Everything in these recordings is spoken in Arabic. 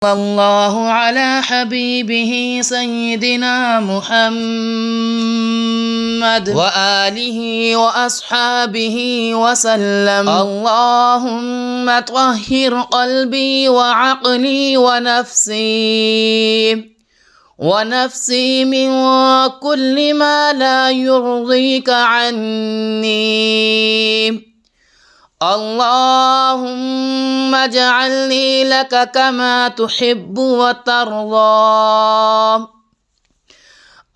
الله على حبيبه سيدنا محمد وآله وأصحابه وسلم. اللهم طهر قلبي وعقلي ونفسي من كل ما لا يرضيك عني. اللهم اجعلني لك كما تحب وترضى.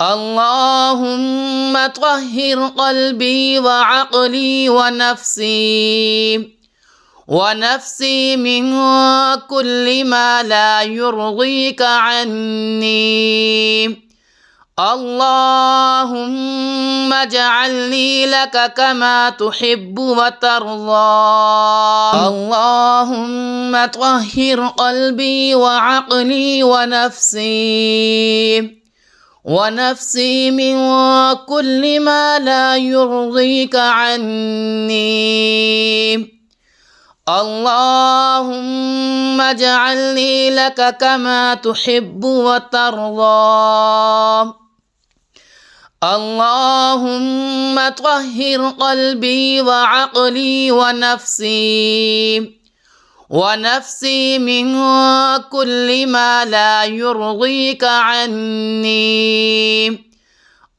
اللهم طهر قلبي وعقلي ونفسي من كل ما لا يرضيك عني. اللهم اجعلني لك كما تحب وترضى. اللهم طهر قلبي وعقلي ونفسي من كل ما لا يرضيك عني. اللهم اجعلني لك كما تحب وترضى. اللهم طهر قلبي وعقلي ونفسي من كل ما لا يرضيك عني.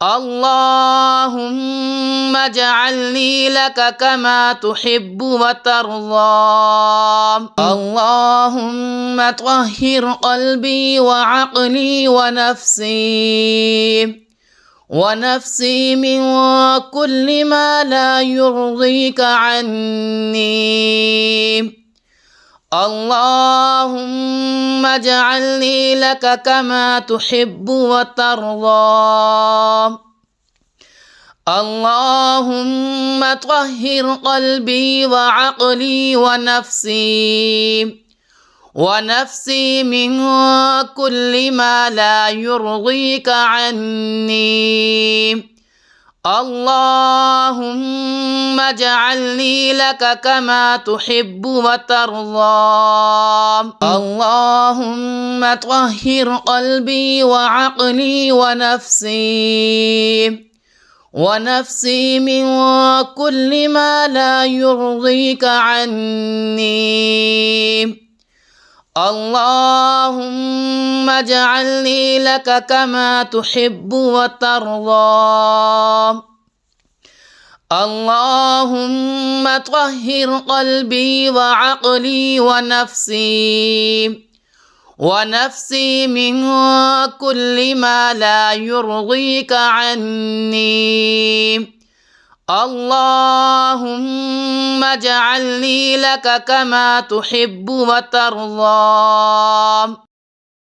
اللهم اجعلني لك كما تحب وترضى. اللهم طهر قلبي وعقلي ونفسي من كل ما لا يرضيك عني. اللهم اجعلني لك كما تحب وترضى. اللهم طهر قلبي وعقلي ونفسي من كل ما لا يرضيك عني. اللهم اجعلني لك كما تحب وترضى. اللهم طهر قلبي وعقلي ونفسي من كل ما لا يرضيك عني. اللهم اجعلني لك كما تحب وترضى. اللهم طهر قلبي وعقلي ونفسي من كل ما لا يرضيك عني. اللهم اجعلني لك كما تحب وترضى.